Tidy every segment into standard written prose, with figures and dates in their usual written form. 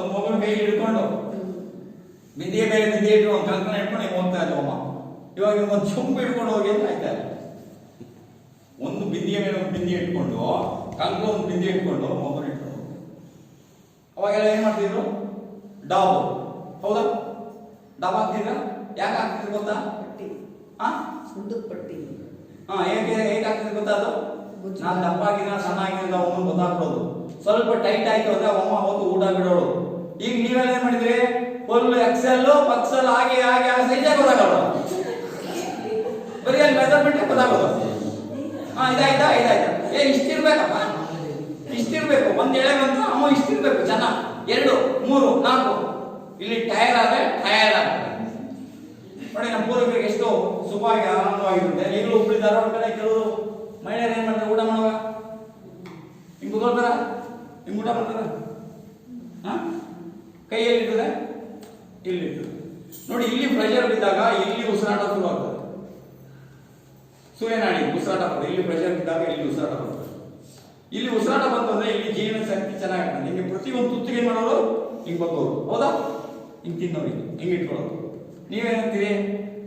ಒಂದು ಮಗುನ ಕೈ ಹಿಡ್ಕೊಂಡು ಬಿಂದಿಗೆ ಮೇಲೆ ಬಿಂದಿಗೆ ಇಟ್ಟು ಒಂದು ಕಂಕಣ ಇಟ್ಕೊಂಡು ಹಿಂಗೆ ಹೋಗ್ತಾ ಇದ್ವು ಅಮ್ಮ. ಇವಾಗ ಒಂದು ಚುಂಬು ಹಿಡ್ಕೊಂಡು ಹೋಗಿ ಅಂತ ಆಯ್ತಾ ಇಲ್ಲ. ಒಂದು ಬಿಂದಿಗೆ ಮೇಲೆ ಒಂದು ಬಿಂದಿಗೆ ಇಟ್ಕೊಂಡು ಕಂಕಣ ಒಂದು ಬಿಂದಿಗೆ ಇಟ್ಕೊಂಡು ಮಗುನ ಇಟ್ಕೊಂಡು ಅವಾಗೆಲ್ಲ ಏನ್ ಮಾಡ್ತಿದ್ರು? ಡಾಬ್. ಹೌದಾ? ಡಾಬ್ ಹಾಕ್ತಿದ್ರ? ಯಾಕೆ ಹಾಕ್ತಿದ್ರು ಗೊತ್ತಾ? ಪಟ್ಟಿ. ಹೇಗೆ ಆಗ್ತದೆ ಗೊತ್ತಾ? ಅದು ನಾನು ದಪ್ಪ ಆಗಿನ ಸಣ್ಣ ಆಗಿನ ಒಮ್ಮೆ ಗೊತ್ತಾಗ್ಬಿಡೋದು. ಸ್ವಲ್ಪ ಟೈಟ್ ಆಯ್ತು ಅಂದ್ರೆ ಅಮ್ಮ ಅವತ್ತು ಊಟ ಬಿಡೋಳು. ಈಗ ನೀವೆಲ್ಲ ಏನ್ ಮಾಡಿದ್ರಿ? ಫುಲ್ ಎಕ್ಸೆಲ್ ಪಕ್ಸೆಲ್ ಹಾಗೆ ಹಾಗೆ ಆ ಸೈಜೇ ಗೊತ್ತಾಗಲ್ಲ. ಬರೀ ಅಲ್ಲಿ ಮೆಜರ್ಮೆಂಟ್ ಗೊತ್ತಾಗೋದು. ಇದಾಯ್ತಾ ಇದಾಯ್ತಾ ಇಷ್ಟಿರ್ಬೇಕಪ್ಪ, ಇಷ್ಟಿರ್ಬೇಕು. ಒಂದ್ ಎಳೆ ಬಂತು ಅಮ್ಮ ಇಷ್ಟಿರ್ಬೇಕು. ಜನ 2 3 4 ಇಲ್ಲಿ ಟೈರ್ ಆದ್ರೆ ಟೈರ್ ಆಗ್ತದೆ ನೋಡಿ. ನಮ್ಮ ಪೂರ್ವಕರಿಗೆ ಎಷ್ಟು ಸುಖವಾಗಿ ಆನಂದವಾಗಿರುತ್ತೆ. ಈಗಲೂ ಹುಬ್ಬಳ್ಳಿ ಧಾರವಾಡ ಕಡೆ ಕೆಲವರು ಮಹಿಳೆಯರು ಏನ್ ಮಾಡ್ತಾರೆ? ಊಟ ಮಾಡುವಾಗ ಹಿಂಗ್ ಕೂತ್ಕೊಳ್ತಾರ, ಹಿಂಗ್ ಊಟ ಮಾಡ್ತಾರ. ಕೈ ಎಲ್ಲಿರ್ತದೆ? ಇಲ್ಲಿ ಇರ್ತದೆ ನೋಡಿ. ಇಲ್ಲಿ ಪ್ರೆಷರ್ ಬಿದ್ದಾಗ ಇಲ್ಲಿ ಉಸಿರಾಟ ಶುರು ಆಗ್ತದೆ. ಸೂರ್ಯನಾಡಿ ಉಸಿರಾಟ ಬರ್ತದೆ. ಇಲ್ಲಿ ಪ್ರೆಷರ್ ಬಿದ್ದಾಗ ಇಲ್ಲಿ ಉಸಿರಾಟ ಬರ್ತದೆ. ಇಲ್ಲಿ ಉಸಿರಾಟ ಬಂತು ಅಂದ್ರೆ ಇಲ್ಲಿ ಜೀವನ ಶಕ್ತಿ ಚೆನ್ನಾಗಿರ್ತದೆ. ನಿಮಗೆ ಪ್ರತಿಯೊಂದು ತುತ್ತಿಗೆ ಮಾಡೋರು ಹಿಂಗ್ ಬಂದವರು. ಹೌದಾ? ಹಿಂಗ್ ತಿನ್ನೋರು ಹಿಂಗ್ ಇಟ್ಕೊಳ್ಳೋರು. ನೀವೇನಂತೀರಿ?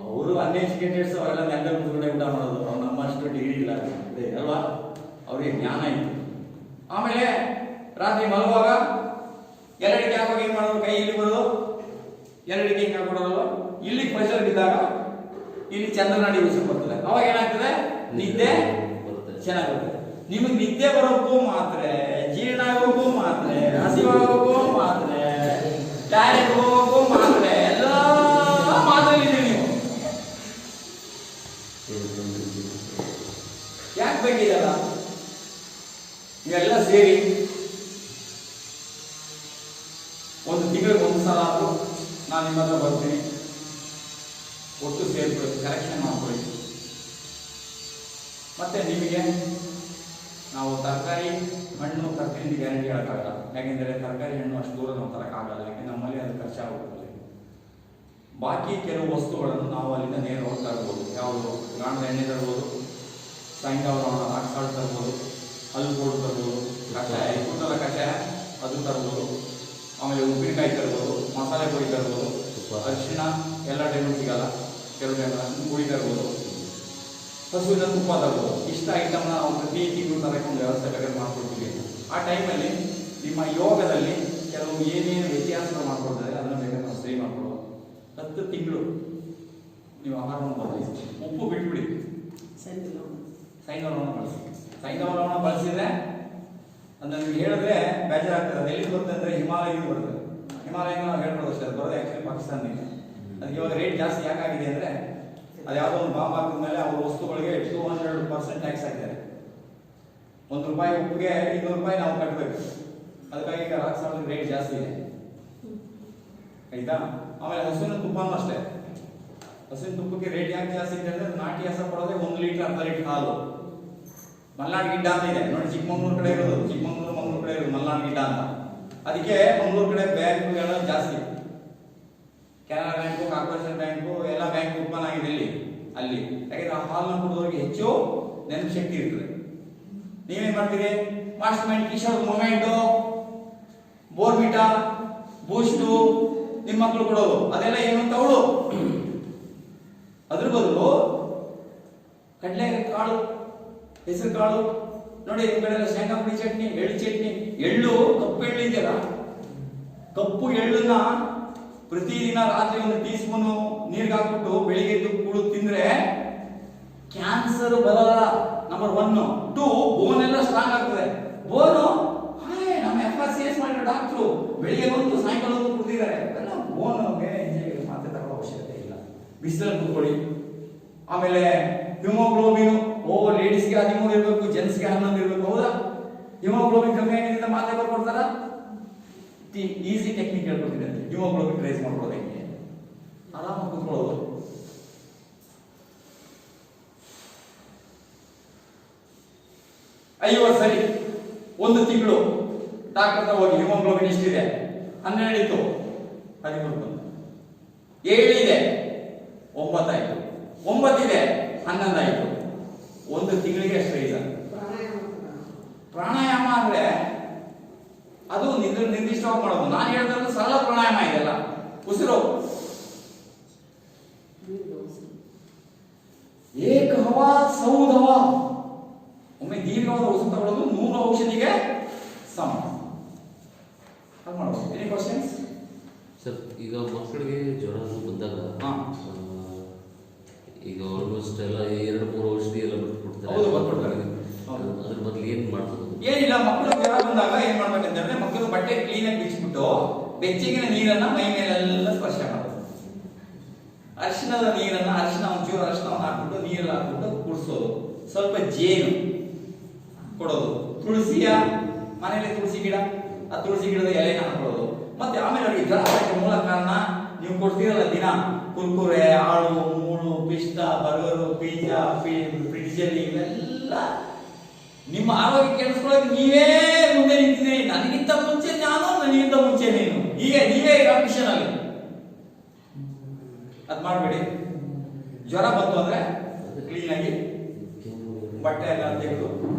ಅವರು ಅನ್ಎಜುಕೇಟೆಡ್ಸ್ ಅವರೆಲ್ಲ ನೆಂಟಲ್ ಮುಗಿದ್ರೆ ಊಟ ಮಾಡೋದು. ಅವ್ರು ನಮ್ಮಷ್ಟು ಡಿಗ್ರಿ ಇಲ್ಲ ಅಲ್ವಾ? ಅವ್ರಿಗೆ ಜ್ಞಾನ ಇತ್ತು. ಆಮೇಲೆ ರಾತ್ರಿ ಮಲಗುವಾಗ ಎರಡಿಗೆ ಹಾಕುವಾಗ ಏನ್ ಮಾಡೋದು? ಕೈ ಇಲ್ಲಿ ಬರೋದು, ಎರಡಿಗೆ ಹಿಂಗೆ ಹಾಕೊಡೋದು. ಇಲ್ಲಿ ಪ್ರೆಷರ್ ಬಿದ್ದಾಗ ಇಲ್ಲಿ ಚಂದ್ರನಾಡಿ ಉಸಿರು ಬರ್ತದೆ. ಅವಾಗ ಏನಾಗ್ತದೆ? ನಿದ್ದೆ ಚೆನ್ನಾಗಿರ್ತದೆ. ನಿಮಗೆ ನಿದ್ದೆ ಬರೋಕ್ಕೂ ಮಾತ್ರೆ, ಜೀರ್ಣ ಆಗೋಕ್ಕೂ ಮಾತ್ರೆ, ಹಸಿವಾಗೋಕ್ಕೂ ಮಾತ್ರೆ, ಟಾಯ್ಲೆಟ್ ಹೋಗೋಕ್ಕೂ ಮಾತ್ರೆ, ಎಲ್ಲ ಮಾತಾಡಿದ್ದೀರಿ ನೀವು. ಯಾಕೆ ಬೇಕಿದೆಲ್ಲ? ಇವೆಲ್ಲ ಸೇರಿ ಒಂದು ತಿಂಗಳಿಗೆ ಒಂದು ಸಲ ಆದರೂ ನಾನು ನಿಮ್ಮ ಹತ್ರ ಬರ್ತೀನಿ. ಒಟ್ಟು ಸೇರ್ಕೊಳ್ಳಿ, ಕರೆಕ್ಷನ್ ಮಾಡ್ಕೊಳ್ಳಿ. ಮತ್ತೆ ನಿಮಗೆ ನಾವು ತರಕಾರಿ ಹಣ್ಣು ತರಕಾರಿ ಗ್ಯಾರಂಟಿ ಹೇಳೋಕ್ಕಾಗಲ್ಲ. ಯಾಕೆಂದರೆ ತರಕಾರಿ ಹಣ್ಣು ಅಷ್ಟು ದೂರ ನಾವು ತರೋಕ್ಕಾಗಲ್ಲ. ಯಾಕೆಂದ್ರೆ ನಮ್ಮಲ್ಲಿ ಅದು ಖರ್ಚಾಗುತ್ತೆ. ಬಾಕಿ ಕೆಲವು ವಸ್ತುಗಳನ್ನು ನಾವು ಅಲ್ಲಿಂದ ನೇರವಾಗಿ ತರ್ಬೋದು. ಯಾವುದು? ಗಾಣದ ಎಣ್ಣೆ ತರ್ಬೋದು, ಸಾಯಂಕಾಲ ರಾಕ್ ಸಾಲ್ಟ್ ತರ್ಬೋದು, ಹಲ್ಲು ಪೌಡರ್ ತರ್ಬೋದು, ಕಷಾಯ ಕೂದಲ ಕಷಾಯ ಅದು ತರ್ಬೋದು. ಆಮೇಲೆ ಉಪ್ಪಿನಕಾಯಿ ತರ್ಬೋದು, ಮಸಾಲೆ ಪುಡಿ ತರ್ಬೋದು, ಅರಿಶಿಣ ಎಲ್ಲ ಟೈಮಲ್ಲಿ ಸಿಗಲ್ಲ, ಕೆಲವು ಟೈಮಲ್ಲಿ ಪುಡಿ ತರ್ಬೋದು, ಹಸುವಿನ ತುಪ್ಪ ತರ್ಬೋದು. ಇಷ್ಟ ಐಟಮ್ನ ನಾವು ಪ್ರತಿ ತಿಂಗಳು ತರಕ್ಕೆ ಒಂದು ವ್ಯವಸ್ಥೆ ಬೇಕಾದ್ರೆ ಮಾಡ್ಕೊಡ್ತೀವಿ. ಆ ಟೈಮಲ್ಲಿ ನಿಮ್ಮ ಯೋಗದಲ್ಲಿ ಕೆಲವು ಏನೇನು ವ್ಯತ್ಯಾಸಗಳು ಮಾಡ್ಕೊಳ್ತಾರೆ ಅದನ್ನು ಬೇಕಾದ್ರೆ ನಾವು ಸರಿ ಮಾಡ್ಕೊಳ್ಳೋದು. 10 ತಿಂಗಳು ನೀವು ಆಹಾರವನ್ನು ಬದಲಿಸಿ, ಉಪ್ಪು ಬಿಟ್ಬಿಡಿ, ಸೈನವಲವಣ ಬಳಸಿ. ಸೈನವಲವಣ ಬಳಸಿದ್ರೆ ಅದನ್ನ ನೀವು ಹೇಳಿದ್ರೆ ಬೇಜಾರಾಗ್ತದೆ. ಅದು ಎಲ್ಲಿ ಬರುತ್ತೆ ಅಂದರೆ ಹಿಮಾಲಯದಿಂದ ಬರ್ತದೆ. ಹಿಮಾಲಯದಿಂದ ನಾವು ಹೇಳ್ಬೋದು ಅಷ್ಟೇ. ಅದು ಬರೋದು ಆ್ಯಕ್ಚುಲಿ ಪಾಕಿಸ್ತಾನದಿಂದ. ಅದಕ್ಕೆ ಇವಾಗ ರೇಟ್ ಜಾಸ್ತಿ ಯಾಕಾಗಿದೆ ಅಂದರೆ ಅದು ಯಾವುದೋ ಒಂದು ಬಾಂಬ್ ಹಾಕಿದ ಮೇಲೆ ಅವ್ರ ವಸ್ತುಗಳಿಗೆ 200% ಟ್ಯಾಕ್ಸ್ ಹಾಕ್ತಾರೆ. ₹1 ಉಪ್ಪಿಗೆ ₹200 ನಾವು ಕಟ್ಟಬೇಕು. ಅದಕ್ಕಾಗಿ ಈಗ ರಾಕ್ ಸಾಲ್ಟ್ ರೇಟ್ ಜಾಸ್ತಿ ಇದೆ, ಆಯ್ತಾ? ಆಮೇಲೆ ಹಸುವಿನ ತುಪ್ಪನೂ ಅಷ್ಟೇ. ಹಸುವಿನ ತುಪ್ಪಕ್ಕೆ ರೇಟ್ ಯಾಕೆ ಜಾಸ್ತಿ ಇದೆ ಅಂದರೆ ನಾಟಿ ಹಸ ಕೊಡೋದೇ 1 ಲೀಟರ್ ಅರ್ಧ ಲೀಟರ್ ಹಾಲು. ಮಲ್ನಾಡ್ ಗಿಡ್ಡ ಅಂತ ಇದೆ ನೋಡಿ, ಚಿಕ್ಕಮಂಗ್ಳೂರು ಕಡೆ ಇರೋದು, ಚಿಕ್ಕಮಂಗ್ಳೂರು ಮಂಗ್ಳೂರು ಕಡೆ ಇರೋದು ಮಲ್ನಾಡ್ ಗಿಡ್ಡ ಅಂತ. ಅದಕ್ಕೆ ಮಂಗ್ಳೂರು ಕಡೆ ಬ್ಯಾಂಕ್ಗಳೆಲ್ಲ ಜಾಸ್ತಿ. ಕೆನರಾ ಬ್ಯಾಂಕು, ಕಾರ್ಪೊರೇಷನ್ ಬ್ಯಾಂಕು ಎಲ್ಲ ಬ್ಯಾಂಕ್ ಉತ್ಪನ್ನ ಆಗಿದೆ ಇಲ್ಲಿ ಅಲ್ಲಿ. ಯಾಕೆಂದ್ರೆ ಆ ಹಾಲನ್ನ ಕುಡಿದವರಿಗೆ ಹೆಚ್ಚು ನೆನಪು ಶಕ್ತಿ ಇರ್ತದೆ. ನೀವೇನ್ ಮಾಡ್ತೀರಿ? ಮಾಸ್ಟರ್ ಮೈಂಡ್, ಕಿಶೋರ್ ಮೊಮೆಂಟು, ಬೋರ್ಮಿಟಾ, ಬೂಸ್ಟು ನಿಮ್ಮ ಮಕ್ಕಳು ಕೊಡೋದು ಅದೆಲ್ಲ ಏನು ಅಂತ ಅವಳು. ಅದ್ರ ಬದಲು ಕಡಲೆ ಕಾಳು, ಹೆಸರು ಕಾಳು ನೋಡಿ, ನಿಮ್ಮ ಕಡೆ ಶೇಂಗಾ ಪುಡಿ ಚಟ್ನಿ, ಎಳ್ಳು ಚಟ್ನಿ, ಎಳ್ಳು ಕಪ್ಪು ಎಳ್ಳು ಇದೆಯಲ್ಲ, ಕಪ್ಪು ಎಳ್ಳನ್ನ ಪ್ರತಿದಿನ ರಾತ್ರಿ 1 ಟೀ ಸ್ಪೂನ್ ನೀರಿಗೆ ಹಾಕ್ಬಿಟ್ಟು ಬೆಳಿಗ್ಗೆ ಎದ್ದು ಕೂಡು ತಿಂದ್ರೆ ಕ್ಯಾನ್ಸರ್ ಬರಲ್ಲ. ನಂಬರ್ 1. 2 ಬೋನ್ ಎಲ್ಲ ಸ್ಟ್ರಾಂಗ್ ಆಗ್ತದೆ. ಬೋನು ನಮ್ಮ FRCS ಮಾಡಿರೋ ಡಾಕ್ಟ್ರು ಬೆಳಿಗ್ಗೆ ಬಂದು ಸಾಯಂಕಾಲ ಕುಡ್ತಿದ್ದಾರೆ. ಬೋನ್ಗೆ ಮಾತ್ರ ತಗೊಳ್ಳೋ ಅವಶ್ಯಕತೆ ಇಲ್ಲ. ಬಿಸಿಲಲ್ಲಿ ಕೂತ್ಕೊಳ್ಳಿ. ಆಮೇಲೆ ಹಿಮೋಗ್ಲೋಬಿನ್ ಲೇಡೀಸ್ಗೆ 13 ಇರಬೇಕು, ಜೆಂಟ್ಸ್ಗೆ 11 ಇರಬೇಕು. ಹೌದಾ? ಹಿಮೋಗ್ಲೋಬಿನ್ ಕಮ್ಮಿ ಆಗಿದೆ ಮಾತ್ರೆ ಬರ್ಕೊಡ್ತಾರ. ಈಸಿ ಟೆಕ್ನಿಕ್ ಹೇಳ್ಕೊಟ್ಟಿದೆ. ಹಿಮೋಗ್ಲೋಬಿನ್ ರೈಸ್ ಮಾಡ್ಕೊಳ್ಳೋದು ಹೆಂಗೆ? ಆರಾಮಾಗಿ ಕೂತ್ಕೊಳ್ಳೋದು. ಸರಿ, 1 ತಿಂಗಳು ಡಾಕ್ಟರ್ ಹೋಗಿ ಹಿಮೋಗ್ಲೋಬಿನ್ ಎಷ್ಟಿದೆ? 12 ಇತ್ತು, 13 ಬಂತು. 7 ಇದೆ, 9 ಆಯ್ತು. 9 ಇದೆ, 11 ಆಯ್ತು. 1 ತಿಂಗಳಿಗೆ ಎಷ್ಟು ರೀಸನ್? ಪ್ರಾಣಾಯಾಮ ಅಂದ್ರೆ ಅದು ನಿರ್ದಿಷ್ಟವಾಗಿ ಮಾಡೋದು. ನಾನು ಹೇಳಿದ್ರೆ ಉಸಿರು ಏಕಹವಾ ಸೌಧವಾ. ಒಮ್ಮೆ ದೀರ್ಘವಾದ ಉಸಿರು ತಗೊಳ್ಳೋದು 100 ಔಷಧಿಗೆ ಸಮ. ಅದು ಮಾಡಬಹುದು. Any questions sir? ಈಗ ಮಕ್ಕಳಿಗೆ ಜ್ವರ ಬಂದಾಗ ಈಗ ಆಲ್ಮೋಸ್ಟ್ ಎಲ್ಲ 2-3 ಔಷಧಿ ಎಲ್ಲ ಬರ್ಕೊಡ್ತಾರೆ. ಹೌದು, ಬರ್ಕೊಡ್ತಾರೆ. ಅದ್ರ ಬದಲು ಏನು ಮಾಡ್ಬೋದು? ಏನಿಲ್ಲ, ಮಕ್ಕಳು ಜ್ವರ ಬಂದಾಗ ಏನ್ ಮಾಡ್ಬೇಕಂತಂದ್ರೆ ಮಕ್ಕಳು ಬಟ್ಟೆ ಕ್ಲೀನಾಗಿ ಬಿಚ್ಚಿಬಿಟ್ಟು ಬೆಚ್ಚಗಿನ ನೀರನ್ನ ಮೈ ಮೇಲೆಲ್ಲ ಸ್ಪರ್ಶ ಮಾಡೋದು. ಅರಿಶಿಣದ ನೀರನ್ನ ಒಂಚೂರು ಅರಿಶಿಣವನ್ನು ಹಾಕ್ಬಿಟ್ಟು ನೀರಲ್ಲಿ ಹಾಕ್ಬಿಟ್ಟು ಕುಡಿಸೋದು. ಸ್ವಲ್ಪ ಜೇನು ಕೊಡೋದು. ತುಳಸಿಯ ಮನೆಯಲ್ಲಿ ತುಳಸಿ ಗಿಡ, ಆ ತುಳಸಿ ಗಿಡದ ಎಲೆನ ಹಾಕೊಳ್ಳೋದು. ಮತ್ತೆ ಆಮೇಲೆ ಅವ್ರಿಗೆ ಜ್ವರ ಬರೋಕ್ಕೆ ಮೂಲ ಕಾರಣ ನೀವು ಕೊಡ್ತೀರಲ್ಲ ದಿನ ಕುರ್ಕುರೆ, ಆಳು, ಮೂಳು, ಪಿಷ್ಟ, ಬರ್ಗರು, ಪಿಜ್ಜಾ, ಫ್ರಿಡ್ಜಲ್ಲಿ ಇವೆಲ್ಲ ನಿಮ್ಮ ಆರೋಗ್ಯ ಕೆಡಿಸ್ಕೊಳ್ಳೋಕೆ ನೀವೇ ಮುಂದೆ ನಿಂತಿದ್ದೀರಿ. ನನಗಿಂತ ಮುಂಚೆ ನಾನು, ನನಗಿಂತ ಮುಂಚೆ ನೀನು, ಹೀಗೆ ನೀವೇ ಕಾಂಪಿಟಿಷನ್ ಅಲ್ಲಿ. ಅದ್ ಮಾಡಬೇಡಿ. ಜ್ವರ ಬಂತು ಅಂದ್ರೆ ಕ್ಲೀನಾಗಿ ಬಟ್ಟೆ ಎಲ್ಲ ತೆಗೆದು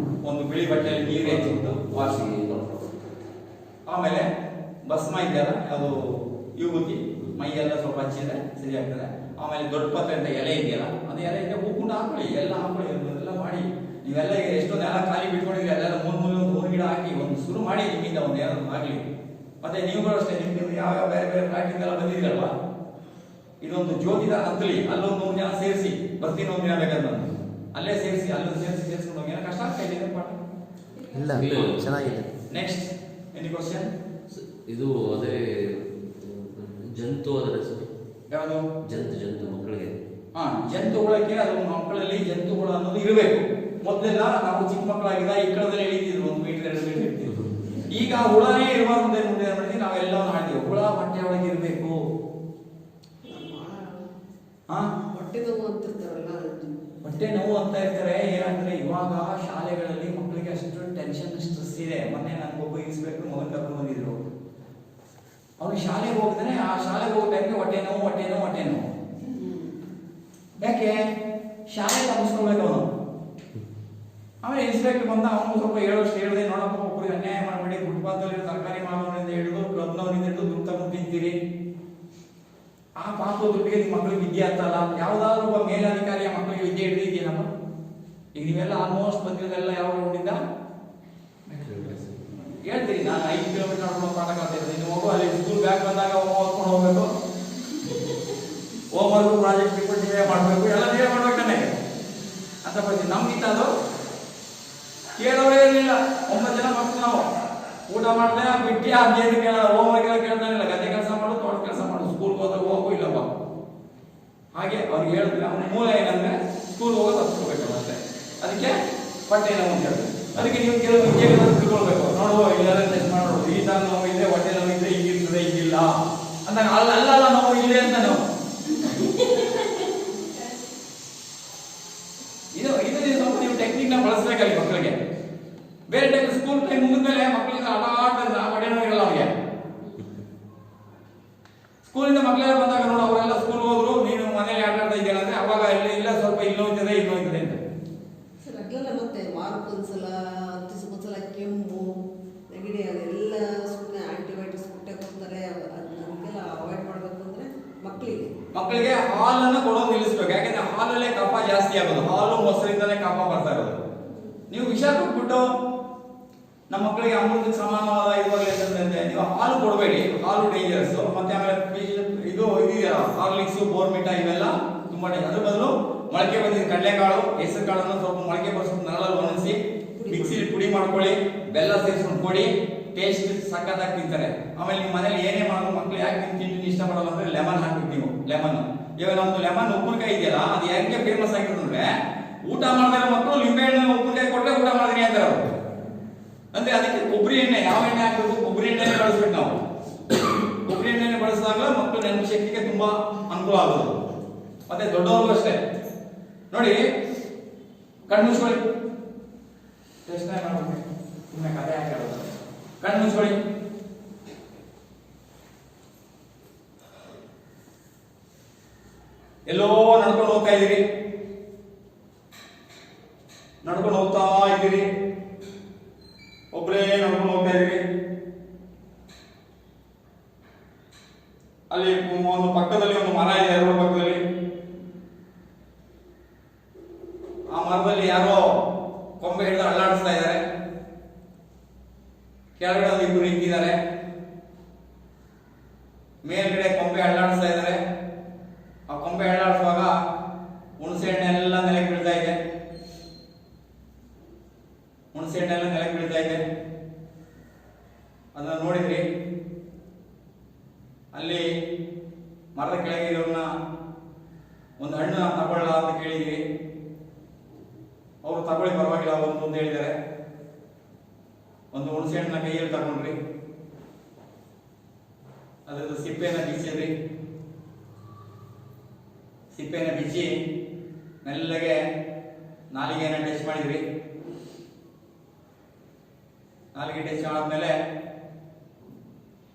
ಒಂದು ಬಿಳಿ ಬಟ್ಟೆಯಲ್ಲಿ ನೀರು ಹೆಚ್ಚಿಬಿಟ್ಟು ವಾಸಿ. ಆಮೇಲೆ ಭಸ್ಮ ಇದೆಯಲ್ಲ, ಅದು ವಿಭೂತಿ ಮೈಯೆಲ್ಲ ಸ್ವಲ್ಪ ಹಚ್ಚಿದ್ರೆ ಸರಿ ಆಗ್ತದೆ. ಆಮೇಲೆ ದೊಡ್ಡ ಪತ್ರೆ ಅಂತ ಎಲೆ ಇದೆಯಲ್ಲ, ಅದು ಎಲೆ ಇದೆ ಹೂಕೊಂಡು ಹಾಕೊಳ್ಳಿ, ಎಲ್ಲ ಹಾಕೊಳ್ಳಿ, ಎಲ್ಲ ಮಾಡಿ. ನೀವೆಲ್ಲ ಎಷ್ಟೊಂದು ಎಲ್ಲ ಖಾಲಿ ಬಿಟ್ಕೊಂಡಿದ್ರಿ, ಅಲ್ಲೆಲ್ಲ ಮೂರು ಗಿಡ ಹಾಕಿ ಒಂದು ಶುರು ಮಾಡಿ ನಿಮ್ಮಿಂದ ಒಂದು ಏನಾದ್ರು ಆಗಲಿ. ಮತ್ತೆ ನೀವುಗಳು ಅಷ್ಟೇ, ನಿಮ್ಗೆ ಯಾವ ಬೇರೆ ಬೇರೆ ಫ್ಲಾಟಿಂಗ್ ಎಲ್ಲ ಬಂದಿದ್ದೀರಲ್ವಾ, ಇದೊಂದು ಜ್ಯೋತಿದ ಹತ್ತಲಿ, ಅಲ್ಲೊಂದು 3 ಜನ ಸೇರಿಸಿ ಬರ್ತೀನಿ, 1 ದಿನ ಬೇಕಾದ್ರೆ ನಾನು ಅಲ್ಲೇ ಸೇರಿಸಿ ಸೇರಿಸ್ಕೊಂಡು ಹೋಗಿ. ಏನೋ ಕಷ್ಟ ಆಗ್ತಾ ಇದೆ ಪಾಠ. ಇಲ್ಲ, ಚೆನ್ನಾಗಿದೆ. Next any question? ಇದು ಅದೇ ಜಂತು ಅದರ ಸರ್, ಯಾವುದು ಜಂತು ಮಕ್ಕಳಿಗೆ? ಜಂತುಗಳಕ್ಕೆ ಅದು ಮಕ್ಕಳಲ್ಲಿ ಜಂತುಗಳು ಅನ್ನೋದು ಇರಬೇಕು. ಮೊದಲೆಲ್ಲ ನಾವು ಚಿಕ್ಕ ಮಕ್ಕಳಾಗಿದ್ದ ಇಕ್ಕಳದಲ್ಲಿ ಎಳಿತಿದ್ರು, 1 ಮೀಟರ್ 2 ಮೀಟರ್ ಇರ್ತಿದ್ರು. ಈಗ ಹುಳನೇ ಇರಬಾರ್ದು ಮುಂದೆ ಮಾಡಿ ನಾವೆಲ್ಲ ಮಾಡ್ತೀವಿ. ಹುಳ ಹೊಟ್ಟೆ ಒಳಗೆ ಇರಬೇಕು. ಹೊಟ್ಟೆ ನೋವು ಅಂತ ಇರ್ತಾರೆ. ಏನಂದ್ರೆ ಇವಾಗ ಶಾಲೆಗಳಲ್ಲಿ ಮಕ್ಕಳಿಗೆ ಅಷ್ಟು ಟೆನ್ಷನ್, ಸ್ಟ್ರೆಸ್ ಇದೆ. ಮೊನ್ನೆ ನನಗೊಬ್ಬ ಇನ್ಸ್ಪೆಕ್ಟರ್ ಮಗನ್ ಕರ್ಕೊಂಡು ಬಂದಿದ್ರು. ಅವ್ರು ಶಾಲೆಗೆ ಹೋಗಿದ್ರೆ ಆ ಶಾಲೆಗೆ ಹೋಗೋ ಟೈಮ್ಗೆ ಹೊಟ್ಟೆ ನೋವು. ಯಾಕೆ? ಶಾಲೆ ತಪ್ಪಿಸ್ಕೊಳ್ಬೇಕು ಅವನು. ಆಮೇಲೆ ಇನ್ಸ್ಪೆಕ್ಟರ್ ಬಂದ, ಅವನು ಸ್ವಲ್ಪ ಹೇಳೋಷ್ಟು ಹೇಳಿದೆ, ನೋಡಪ್ಪ ಒಬ್ಬರಿಗೆ ಅನ್ಯಾಯ ಮಾಡಬೇಡಿ, ಫುಟ್ಪಾತಲ್ಲಿ ತರಕಾರಿ ಮಾರೋದ್ರಿಂದ ಹಿಡಿದು ಕ್ಲಬ್ನವರಿಂದ ಹಿಡಿದು ದುಡ್ಡು ತಗೊಂಡು ತಿಂತೀರಿ. ಆ ಪಾಪ ದುಡ್ಡಿಗೆ ನಿಮ್ಮ ಮಕ್ಕಳಿಗೆ ವಿದ್ಯೆ ಅಂತಲ್ಲ. ಯಾವ್ದಾದ್ರು ಒಬ್ಬ ಮೇಲಧಿಕಾರಿಯ ಮಕ್ಕಳಿಗೆ ವಿದ್ಯೆ ಹಿಡಿದಿದೆಯೇನಪ್ಪ? ಈಗ ನೀವೆಲ್ಲ ಆಲ್ಮೋಸ್ಟ್ ಬಂದಿರೋದೆಲ್ಲ ಯಾವ ರೋಡಿಂದ ಹೇಳ್ತೀರಿ. ನಾನು 5 ಕಿಲೋಮೀಟರ್ ನಡ್ಕೊಂಡು ಪಾಠ ಕಲ್ತಿದ್ದೆ. ನಿಮ್ಮ ಮಗು ಅಲ್ಲಿ ಸ್ಕೂಲ್ ಬ್ಯಾಗ್ ಬಂದಾಗ ಓದ್ಕೊಂಡು ಹೋಗ್ಬೇಕು, ಹೋಮ್ವರ್ಕ್ ಪ್ರಾಜೆಕ್ಟ್ ರಿಪೋರ್ಟ್ ನೀವೇ ಮಾಡಬೇಕು, ಎಲ್ಲ ನೀವೇ ಮಾಡ್ಬೇಕು ನನಗೆ ಅಂತ ಬರ್ತೀವಿ. ನಮ್ಗಿಂತ ಅದು ಕೇಳೋರೇ ಇರಲಿಲ್ಲ. 9 ಜನ ಮಕ್ಕಳು ನಾವು. ಊಟ ಮಾಡಿದ್ರೆ ಬಿಟ್ಟು ಅದೇನು ಕೇಳೋದು, ಹೋಮ್ವರ್ಕ್ ಎಲ್ಲ ಕೇಳ್ತಾನಿಲ್ಲ. ಗದ್ದೆ ಕೆಲಸ ಮಾಡು, ತೋಟ ಕೆಲಸ ಮಾಡು, ಸ್ಕೂಲ್ಗೆ ಹೋದ್ರೆ ಹೋಗು ಇಲ್ಲಪ್ಪ. ಹಾಗೆ ಅವ್ರಿಗೆ ಹೇಳಿದ್ರೆ ಅವನ ಮೂಲ ಏನಂದ್ರೆ ಸ್ಕೂಲ್ ಹೋಗೋದು ಹಚ್ಕೋಬೇಕು ಅಷ್ಟೇ. ಅದಕ್ಕೆ ಹೊಟ್ಟೆ ನೋವು ಅಂತ ಹೇಳ್ತಾರೆ. ಅದಕ್ಕೆ ನೀವು ಕೆಲವು ವಿದ್ಯೆಗಳನ್ನು ತಿಳ್ಕೊಳ್ಬೇಕು. ನೋಡುವ ಇಲ್ಲೆಲ್ಲ ಟೆಸ್ಟ್ ಮಾಡೋದು, ಈ ತರ ನೋವು ಇದೆ, ಹೊಟ್ಟೆ ನೋವು ಇದೆ, ಹಿಂಗಿರ್ತದೆ, ಹಿಂಗಿಲ್ಲ ಅಂದಾಗ ಅಲ್ಲ ನೋವು ಇದೆ ಅಂತ ನಾವು ಇದು ಸ್ವಲ್ಪ ನೀವು ಟೆಕ್ನಿಕ್ ನ ಬಳಸಬೇಕಲ್ಲಿ ಮಕ್ಕಳಿಗೆ. ಬೇರೆ ಟೈಮ್ ಸ್ಕೂಲ್ ಟೈಮ್ ಮುಗಿದ್ಮೇಲೆ ಮಕ್ಕಳಿಗೆ ಹೊಟ್ಟೆ ನೋವು ಇರಲ್ಲ ಅವ್ರಿಗೆ. ಸ್ಕೂಲಿಂದ ಮಕ್ಕಳೆಲ್ಲ ಬಂದಾಗ ನೋಡು, ಅವರೆಲ್ಲ ಸ್ಕೂಲ್ ಹೋದ್ರು, ನೀನು ಮನೇಲಿ ಆಟ ಆಡ್ತಾ ಇದ್ದೀರ ಅಂದ್ರೆ ಅವಾಗ ಇಲ್ಲ ಸ್ವಲ್ಪ ಇಲ್ಲೋಯ್ತದೆ ಅಂತ ಸರ್. ಅದೆಲ್ಲ ಮತ್ತೆ ವಾರಕ್ಕೊಂದ್ಸಲ 10 ದಿವಸಕ್ಕೊಂದ್ಸಲ ಕೆಮ್ಮು, ನೆಗಡಿ ಅದೆಲ್ಲ ಸುಮ್ಮನೆ ಆಂಟಿಬಯೋಟಿಕ್ಸ್ ಕೊಟ್ಟೆ ಕೊಡ್ತಾರೆ. ಅದಕ್ಕೆಲ್ಲ ಅವಾಯ್ಡ್ ಮಾಡಬೇಕು ಅಂದ್ರೆ ಮಕ್ಕಳಿಗೆ ಹಾಲನ್ನು ಕೊಡೋದು ನಿಲ್ಲಿಸ್ಬೇಕು. ಯಾಕಂದ್ರೆ ಹಾಲಲ್ಲೇ ಕಫ ಜಾಸ್ತಿ ಆಗೋದು. ಹಾಲು ಮೊಸರಿಂದಲೇ ಕಫ ಬರ್ತಾ ಇರೋದು. ನೀವು ವಿಷ ಕೊಟ್ಬಿಟ್ಟು ನಮ್ಮ ಮಕ್ಕಳಿಗೆ ಅಮೃತ ಸಮಾನವಾದ ಇರುವಾಗಲೇ ನೀವು ಹಾಲು ಕೊಡಬೇಡಿ. ಹಾಲು ಡೇಂಜರಸ್. ಮತ್ತೆ ಆಮೇಲೆ ಇದು ಇದೆಯಲ್ಲ ಹಾರ್ಲಿಕ್ಸ್, ಬೋರ್ಮಿಟಾ ಇವೆಲ್ಲ ತುಂಬಾ ಡೇಂಜರ್. ಅದ್ರ ಬದಲು ಮೊಳಕೆ ಬಂದಿದ್ದ ಕಡಲೆಕಾಳು, ಹೆಸರು ಕಾಳನ್ನು ಸ್ವಲ್ಪ ಮೊಳಕೆ ಬರ್ಸ್ಕೊಂಡು ನರಳಲ್ಲಿ ಒಣಗಿಸಿ ಮಿಕ್ಸಿಲಿ ಪುಡಿ ಮಾಡ್ಕೊಳ್ಳಿ, ಬೆಲ್ಲ ಸೇರಿಸ್ಕೊಂಡು ಕೊಡಿ. ಟೇಸ್ಟ್ ಸಖತ್ತಾಗಿ ತಿಂತಾರೆ. ಆಮೇಲೆ ನಿಮ್ಮ ಮನೇಲಿ ಏನೇ ಮಾಡೋದು ಮಕ್ಕಳು ಯಾಕೆ ತಿಂಡಿ ಇಷ್ಟಪಡೋಲ್ಲ ಅಂದ್ರೆ ಲೆಮನ್ ಹಾಕ್ಬಿಟ್ಟು ನೀವು ಲೆಮನ್. ಇವಾಗ ನಮ್ದು ಲೆಮನ್ ಉಪ್ಪಿನಕಾಯಿ ಇದೆಯಲ್ಲ, ಅದು ಯಾಕೆ ಫೇಮಸ್ ಆಗಿರ್ತಂದ್ರೆ ಊಟ ಮಾಡಿದ್ರೆ ಮಕ್ಕಳು ಲಿಂಬೆಹಣ್ಣು ಉಪ್ಪಿನಕಾಯಿ ಕೊಟ್ಟರೆ ಊಟ ಮಾಡಿದ್ರಿ ಅಂತಾರೆ ಅವರು. ಅಂದ್ರೆ ಅದಕ್ಕೆ ಕೊಬ್ಬರಿ ಎಣ್ಣೆ, ಯಾವ ಎಣ್ಣೆ ಹಾಕಬೇಕು? ಕೊಬ್ಬರಿ ಎಣ್ಣೆನೇ ಬಳಸ್ಬೇಕು ನಾವು. ಕೊಬ್ಬರಿ ಎಣ್ಣೆನೆ ಬಳಸಿದಾಗ ಮಕ್ಕಳ ನೆನಪು ಶಕ್ತಿಗೆ ತುಂಬಾ ಅನುಕೂಲ ಆಗೋದು. ಮತ್ತೆ ದೊಡ್ಡವ್ರಿಗೂ ಅಷ್ಟೇ. ನೋಡಿ, ಕಣ್ಣು ಮುಚ್ಕೊಳ್ಳಿ. ಯೋಚನೆ ಮಾಡ್ಬೇಕು, ಸುಮ್ಮನೆ ಕಥೆ ಹಾಕಿರೋದು. ಕಣ್ಣು ಮುಚ್ಕೊಳ್ಳಿ. ಎಲ್ಲೋ ನಡ್ಕೊಂಡು ಹೋಗ್ತಾ ಇದ್ದೀರಿ, ಒಬ್ಬರೇ ನಡ್ಕೊಂಡು ಹೋಗ್ತಾ ಇದ್ದೀರಿ. ಅಲ್ಲಿ ಒಂದು ಪಕ್ಕದಲ್ಲಿ ಒಂದು ಮರ ಇದೆ, ರೋಡ್ ಪಕ್ಕದಲ್ಲಿ. ಆ ಮರದಲ್ಲಿ ಯಾರೋ ಕೊಂಬೆ ಹಿಡಿದು ಅಳ್ಳಾಡಿಸ್ತಾ ಇದ್ದಾರೆ. ಕೆಳಗಡೆ ಒಂದು ಇಬ್ಬರು ನಿಂತಿದ್ದಾರೆ, ಮೇಲ್ಗಡೆ ಕೊಂಬೆ ಅಳ್ಳಾಡಿಸ್ತಾ ಇದ್ದಾರೆ. ಆ ಕೊಂಬೆ ಅಳ್ಳಾಡಿಸುವಾಗ ಹುಣಸೆ ಹಣ್ಣು ಎಲ್ಲ ನೆಲಕ್ಕೆ ಬೀಳ್ತಾ ಇದೆ. ಹುಣಸೆ ಹಣ್ಣೆಲ್ಲ ನೆಲಕ್ಕೆ ಬೀಳ್ತಾ ಇದೆ. ಅದನ್ನ ನೋಡಿದ್ರಿ. ಅಲ್ಲಿ ಮರದ ಕೆಳಗೆ ಇರೋನ್ನ ಒಂದು ಹಣ್ಣು ತಗೊಳ್ಳ ಅಂತ ಕೇಳಿದ್ವಿ. ಅವರು ತಗೊಳ್ಳಿ ಪರವಾಗಿಲ್ಲ ಒಂದು ಅಂತ ಹೇಳಿದ್ದಾರೆ. ಒಂದು ಹುಣಸೆ ಹಣ್ಣನ್ನ ಕೈಯಲ್ಲಿ ತಗೊಂಡ್ರಿ, ಅದ್ರದ್ದು ಸಿಪ್ಪೆನ ಬಿಚ್ಚಿದ್ರಿ. ಸಿಪ್ಪೆನ ಬಿಚ್ಚಿ ಮೆಲ್ಲಗೆ ನಾಲಿಗೆನ ಟೆಸ್ಟ್ ಮಾಡಿದ್ರಿ. ನಾಲಿಗೆ ಟೆಸ್ಟ್ ಆದ್ಮೇಲೆ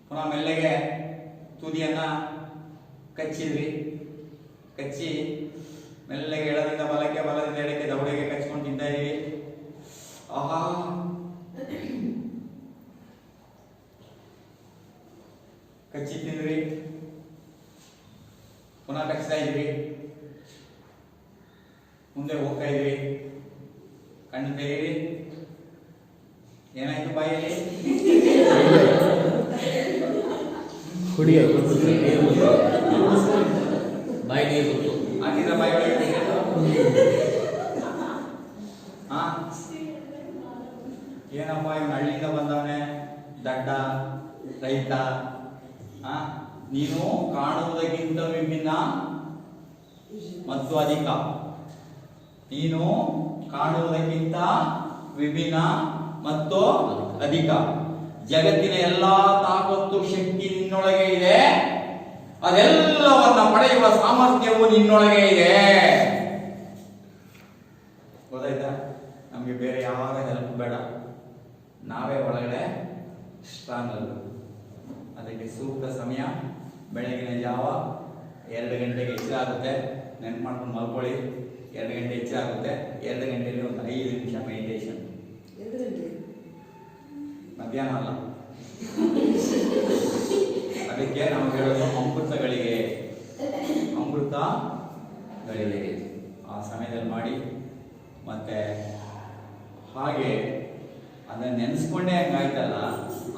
ಪುನಃ ಮೆಲ್ಲಗೆ ತುದಿಯನ್ನ ಕಚ್ಚಿದ್ರಿ. ಕಚ್ಚಿ ಮೆಲ್ಲಗೆ ಎಡದಿಂದ ಬಲಕ್ಕೆ, ಬಲದಿಂದ ಎಡಕ್ಕೆ ದವಡೆಗೆ ಕಚ್ಕೊಂಡು ತಿಂತಾ ಇದೀವಿ. ಆಹಾ, ಕಚ್ಚಿ ತಿಂದ್ರಿ. ಪುನಃ ಕಚ್ತಾ ಇದ್ರಿ. ಮುಂದೆ ಹೋಗ್ತಾ ಇದ್ರಿ. ಕಣ್ಣು ತೆಗೀರಿ. ಏನಾಯ್ತು ಬಾಯಲ್ಲಿ? ಕುಡಿ ಬಾಯಿ ನೀರು ಬಂತು. ಹಾಕಿದ್ರ ಬಾಯಿ ಒಳಗೆ? ಹಾ, ಏನಪ್ಪ ಇವನು ಹಳ್ಳಿಯಿಂದ ಬಂದವನೇ, ದಡ್ಡ ರೈತ. ನೀನು ಕಾಣುವುದಕ್ಕಿಂತ ವಿಭಿನ್ನ ಮತ್ತು ಅಧಿಕ. ನೀನು ಕಾಣುವುದಕ್ಕಿಂತ ವಿಭಿನ್ನ ಮತ್ತು ಅಧಿಕ. ಜಗತ್ತಿನ ಎಲ್ಲಾ ತಾಕತ್ತು ಶಕ್ತಿ ನಿನ್ನೊಳಗೆ ಇದೆ. ಅದೆಲ್ಲವನ್ನ ಪಡೆಯುವ ಸಾಮರ್ಥ್ಯವು ನಿನ್ನೊಳಗೆ ಇದೆ. ಗೊತ್ತಾಯ್ತಾ? ನಮ್ಗೆ ಬೇರೆ ಯಾವಾಗ ಹೆಲ್ಪ್ ಬೇಡ, ನಾವೇ ಒಳಗಡೆ ಸ್ಟ್ರಾಂಗ್ ಅಲ್ಲ. ಅದಕ್ಕೆ ಸೂಕ್ತ ಸಮಯ ಬೆಳಗಿನ ಜಾವ 2 ಗಂಟೆಗೆ ಎಚ್ಚರ ಆಗುತ್ತೆ. ನೆನ್ಪು ಮಾಡ್ಕೊಂಡು ಮಲ್ಕೊಳ್ಳಿ. 2 ಗಂಟೆ ಎಚ್ಚರ ಆಗುತ್ತೆ. 2 ಗಂಟೆಯಲ್ಲಿ ಒಂದು 5 ನಿಮಿಷ ಮೆಡಿಟೇಷನ್. 2 ಗಂಟೆ ಮಧ್ಯಾಹ್ನ ಅಲ್ಲ. ಅದಕ್ಕೆ ನಾವು ಹೇಳೋದು ಅಮೃತಗಳಿಗೆ. ಅಮೃತಗಳಿಗೆ ಆ ಸಮಯದಲ್ಲಿ ಮಾಡಿ. ಮತ್ತೆ ಹಾಗೆ ಅದನ್ನ ನೆನೆಸ್ಕೊಂಡೇ ಹಂಗಾಯ್ತಲ್ಲ,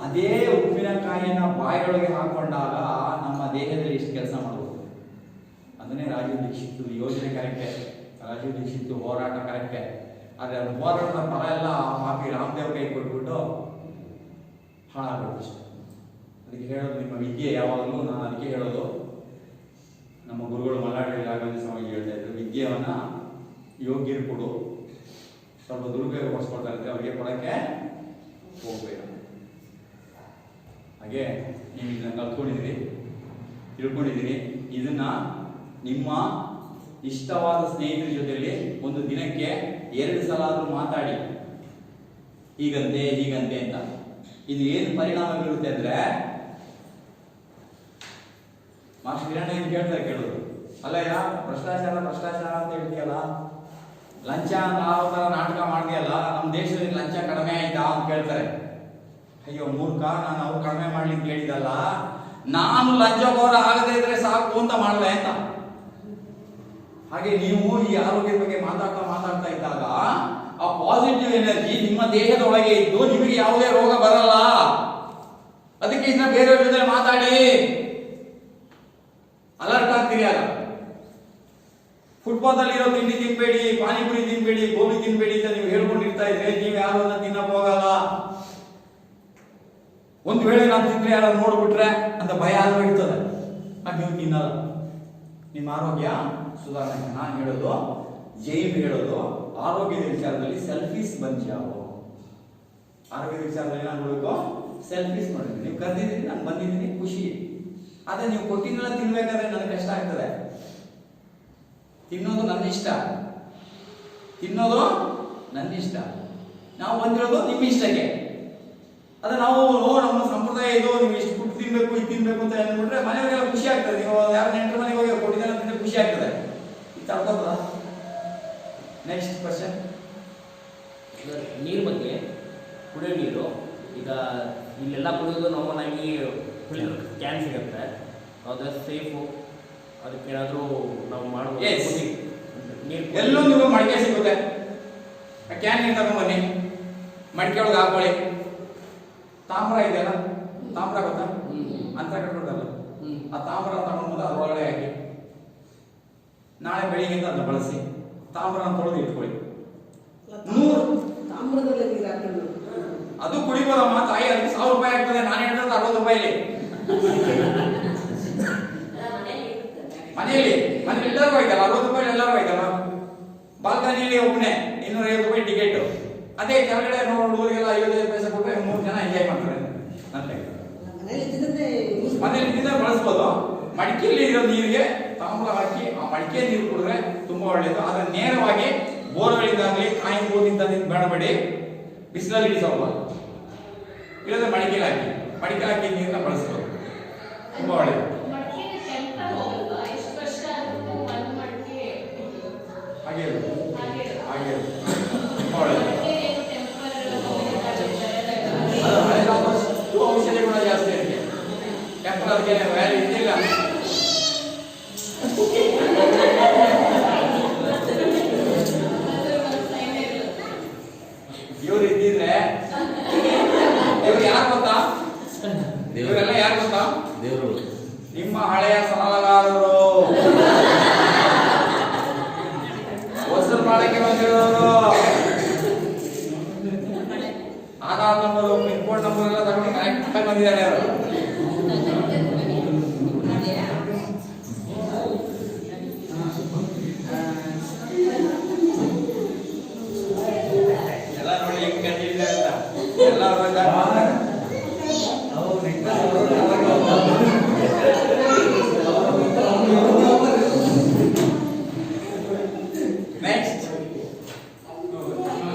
ಅದೇ ಉಪ್ಪಿನಕಾಯಿಯನ್ನ ಬಾಯಿಯೊಳಗೆ ಹಾಕೊಂಡಾಗ ನಮ್ಮ ದೇಹದಲ್ಲಿ ಎಷ್ಟು ಕೆಲಸ ಮಾಡ್ಬೋದು. ಅದನ್ನೇ ರಾಜೀವ್ ದೀಕ್ಷಿತ್ ಯೋಜನೆ ಕರೆಕ್ಟೆ, ರಾಜೀವ್ ದೀಕ್ಷಿತ್ ಹೋರಾಟ ಕರೆಕ್ಟೆ. ಆದರೆ ಅದು ಹೋರಾಟದ ಫಲ ಎಲ್ಲ ಹಾಕಿ ರಾಮದೇವ್ ಕೈ ಕೊಟ್ಬಿಟ್ಟು ಹಾಳಾಗೋದು. ಅದಕ್ಕೆ ಹೇಳೋದು, ನಿಮ್ಮ ವಿದ್ಯೆ ಯಾವಾಗಲೂ, ನಾನು ಅದಕ್ಕೆ ಹೇಳೋದು, ನಮ್ಮ ಗುರುಗಳು ಮಲ್ಲಾಡಿ ರಾಘವೇಂದ್ರ ಸ್ವಾಮಿ ಹೇಳ್ತಾ ಇದ್ರು, ವಿದ್ಯೆಯನ್ನ ಯೋಗ್ಯರು ಕೊಡು. ಸ್ವಲ್ಪ ದುರುಪಯೋಗಪಡಿಸ್ಕೊಳ್ತಾ ಇರ್ತೀವಿ, ಅವರಿಗೆ ಕೊಡಕ್ಕೆ ಹೋಗ್ಬೇಕು. ಹಾಗೆ ನೀವು ಇದನ್ನ ಕಲ್ತ್ಕೊಂಡಿದ್ದೀರಿ, ತಿಳ್ಕೊಂಡಿದ್ದೀರಿ. ಇದನ್ನ ನಿಮ್ಮ ಇಷ್ಟವಾದ ಸ್ನೇಹಿತರ ಜೊತೆಯಲ್ಲಿ ಒಂದು ದಿನಕ್ಕೆ 2 ಸಲ ಆದ್ರೂ ಮಾತಾಡಿ, ಹೀಗಂತೆ ಹೀಗಂತೆ ಅಂತ. ಇದು ಏನು ಪರಿಣಾಮ ಬೀರುತ್ತೆ ಅಂದ್ರೆ, ಮಾಸ್ಟರ್ ಕಿರಣ ಏನು ಕೇಳ್ತಾರೆ, ಕೇಳೋದು ಅಲ್ಲ, ಭ್ರಷ್ಟಾಚಾರ ಭ್ರಷ್ಟಾಚಾರ ಅಂತ ಹೇಳ್ತೀಯಲ್ಲ, ಲಂಚ ಅಂತ ಯಾವ ತರ ನಾಟಕ ಮಾಡ್ತೀಯಲ್ಲ, ನಮ್ಮ ದೇಶದಲ್ಲಿ ಲಂಚ ಕಡಿಮೆ ಆಯ್ತಾ ಅಂತ ಕೇಳ್ತಾರೆ. ಅಯ್ಯೋ ಮೂರ್ಖ, ನಾನು ಅವ್ರು ಕಡಿಮೆ ಮಾಡ್ಲಿಕ್ಕೆ ಹೇಳಿದಲ್ಲ, ನಾನು ಲಂಚಕೋರ ಆಗದೇ ಇದ್ರೆ ಸಾಕು ಅಂತ ಮಾಡಲೆ ಅಂತ. ಹಾಗೆ ನೀವು ಈ ಆರೋಗ್ಯದ ಬಗ್ಗೆ ಮಾತಾಡ್ತಾ ಇದ್ದಾಗ ಆ ಪಾಸಿಟಿವ್ ಎನರ್ಜಿ ನಿಮ್ಮ ದೇಹದ ಒಳಗೆ ಇದ್ದು ನಿಮಗೆ ಯಾವುದೇ ರೋಗ ಬರಲ್ಲ. ಅದಕ್ಕೆ ಇದನ್ನ ಬೇರೆಯವ್ರ ಜೊತೆ ಮಾತಾಡಿ, ಅಲರ್ಟ್ ಆಗ್ತೀರಿ. ಆಗ ಫುಟ್ಪಾತ್ ಅಲ್ಲಿ ಇರೋ ತಿಂಡಿ ತಿನ್ಬೇಡಿ, ಪಾನಿಪುರಿ ತಿನ್ಬೇಡಿ, ಗೋಬಿ ತಿನ್ಬೇಡಿ ಅಂತ ನೀವು ಹೇಳ್ಕೊಂಡಿರ್ತಾ ಇದ್ರೆ ನೀವು ಯಾರು ಅದನ್ನ ತಿನ್ನಕ್ ಹೋಗಲ್ಲ. ಒಂದು ವೇಳೆ ನಾವು ತಿಂದ್ರೆ ಯಾರು ನೋಡ್ಬಿಟ್ರೆ ಅಂತ ಭಯ ಆದ್ರೂ ಇರ್ತದೆ, ಅದು ನೀವು ತಿನ್ನಲ್ಲ. ನಿಮ್ಮ ಆರೋಗ್ಯ ಸುಧಾರಣೆ. ನಾನು ಹೇಳೋದು, ಜೈನ್ ಹೇಳೋದು, ಆರೋಗ್ಯದ ವಿಚಾರದಲ್ಲಿ ಸೆಲ್ಫೀಸ್ ಬಂದ್ಯಾವು. ಆರೋಗ್ಯದ ವಿಚಾರದಲ್ಲಿ ನಾನು ಹೇಳೋದು ಸೆಲ್ಫೀಸ್ ಮಾಡಿದ್ರಿ. ನೀವು ಕರೆದಿದ್ದೀರಿ, ನಾನು ಬಂದಿದ್ದೀನಿ, ಖುಷಿ. ಆದ್ರೆ ನೀವು ಕೊಟ್ಟಿನೆಲ್ಲ ತಿನ್ಬೇಕಾದ್ರೆ ನನಗೆ ಕಷ್ಟ ಆಗ್ತದೆ. ತಿನ್ನೋದು ನನ್ನ ಇಷ್ಟ, ತಿನ್ನೋದು ನನ್ನ ಇಷ್ಟ. ನಾವು ಬಂದಿರೋದು ನಿಮ್ಮ ಇಷ್ಟಕ್ಕೆ. ಅದೇ ನಾವು ನಮ್ಮ ಸಂಪ್ರದಾಯ ಇದು, ನೀವು ಇಷ್ಟು ಫುಡ್ ತಿನ್ಬೇಕು, ಇದು ತಿನ್ಬೇಕು ಅಂತ ಹೇಳ್ಬಿಟ್ರೆ ಮನೆಯವರಿಗೆಲ್ಲ ಖುಷಿ ಆಗ್ತದೆ. ನೀವು ಯಾರು ನೆಂಟರ ಮನೆಗೆ ಹೋಗಿ ಕೊಟ್ಟಿದ್ದೆಲ್ಲ ತಿಂದ್ರೆ ಖುಷಿ ಆಗ್ತದೆ. ಇದು ತಡ್ಕೋಬೋದಾ? Next question. ನೀರು ಬಗ್ಗೆ, ಕುಡಿಯೋ ನೀರು ಈಗ ಇಲ್ಲೆಲ್ಲ ಕುಡಿಯೋದು ನಾರ್ಮಲ್ ಆಗಿ ಫಿಲ್ಟರ್ ಕ್ಯಾನ್ ಸಿಗುತ್ತೆ. ಅದ ಸೇಫು. ಅದಕ್ಕೇನಾದರೂ ನಾವು ಮಾಡುವ Yes. ನೀರು ಎಲ್ಲೂ ನೀವು ಮಡಿಕೆ ಸಿಗುತ್ತೆ, ಕ್ಯಾನ್ ನೀರು ತಗೊಂಡ್ಬನ್ನಿ, ಮಡಿಕೆ ಒಳಗೆ ಹಾಕೊಳ್ಳಿ. ತಾಮ್ರ ಇದೆಯಲ್ಲ, ತಾಮ್ರ ಗೊತ್ತಾ, ಅಂತ ಕಟ್ಬಿಟ್ಟಲ್ಲ, ಆ ತಾಮ್ರ ತಗೊಂಡ್ಬಂದು ಅದ್ರೊಳಗಡೆ ಹಾಕಿ ನಾಳೆ ಬೆಳಿಗ್ಗೆಯಿಂದ ಅದನ್ನ ಬಳಸಿ. ತಾಮ್ರನ ತೊಳೆದು ಇಟ್ಕೊಳ್ಳಿ. ತಾಮ್ರದಲ್ಲೇ ನೀರು ಹಾಕೊಂಡು ಅದು ಕುಡಿಬೋದಮ್ಮ ತಾಯಿ, ಅದಕ್ಕೆ 1000 ರೂಪಾಯಿ ಆಗ್ತದೆ. ನಾನು ಹೇಳಿದ್ರೆ 60 ರೂಪಾಯಿಲಿ ಮನೆಯಲ್ಲಿ ಎಲ್ಲರಿಗೂ ಆಯ್ತಲ್ಲ, 60 ರೂಪಾಯಿ ಎಲ್ಲರಿಗೂ ಆಯ್ತಲ್ಲ. ಬಾಲ್ಕನಿಯಲ್ಲಿ ಒಬ್ಬನೇ 250 ರೂಪಾಯಿ ಟಿಕೆಟ್. ಅದೇ ಕೆಳಗಡೆ ಊರಿಗೆಲ್ಲ 55 ಪೈಸೆ ಕೊಟ್ಟರೆ 3 ಜನ ಎಂಜಾಯ್ ಮಾಡ್ತಾರೆ. ಮನೇಲಿ ಇದ್ದಿದ್ದೆ ಬಳಸ್ಬೋದು. ಮಡಿಕೆಯಲ್ಲಿ ಇರೋ ನೀರಿಗೆ ತಾಮ್ರ ಹಾಕಿ ಆ ಮಡಿಕೆ ನೀರು ಕುಡಿದ್ರೆ ತುಂಬಾ ಒಳ್ಳೇದು. ಆದ್ರೆ ನೇರವಾಗಿ ಬೋರ್ಗಳಿಂದಾಗಲಿ ಕಾಯಿ ಬೋದಿಂದ ಬೇಡಬೇಡಿ, ಬಿಸಿಲಲ್ಲಿ ಇಡಿಸೋಲ್ಲ. ಇಲ್ಲದ್ರೆ ಮಡಿಕೆಲಿ ಹಾಕಿ ನೀರನ್ನ ಬಳಸ್ಬೋದು, ತುಂಬಾ ಒಳ್ಳೇದು. ಹಾಗೆ ತುಂಬಾ ಒಳ್ಳೇದು. ಅದು ಹಳೆದಷ್ಟು ಔಷಧಿ ಗುಣ ಜಾಸ್ತಿ ಇರುತ್ತೆ. ಯಾಕಂದ್ರೆ ಅದಕ್ಕೆ ವ್ಯಾಲ್ಯೂ ಇದ್ದಿಲ್ಲ. ಇವ್ರು ಇದ್ದಿದ್ರೆ ಇವ್ರು ಯಾರು ಗೊತ್ತಾ? ಇವರೆಲ್ಲ ಯಾರು ಗೊತ್ತಾ? ದೇವರು ನಿಮ್ಮ ಹಳೆಯ ಸಾಲಗಾರರು, ವಸೂಲು ಮಾಡಕ್ಕೆ ಬಂದಿರೋರು. Aadhaar number, pin code number ಎಲ್ಲ ತಗೊಂಡು ಕರೆಕ್ಟ್ ಆಗಿ ಬಂದಿದ್ದಾರೆ ಅವರು. ಎಲ್ಲ ನೋಡಿ ಹೆಂಗ್ ಕಂಡಿದ್ದಾರೆ ಅಂತ. ಎಲ್ಲ ನೆಕ್ಸ್ಟ್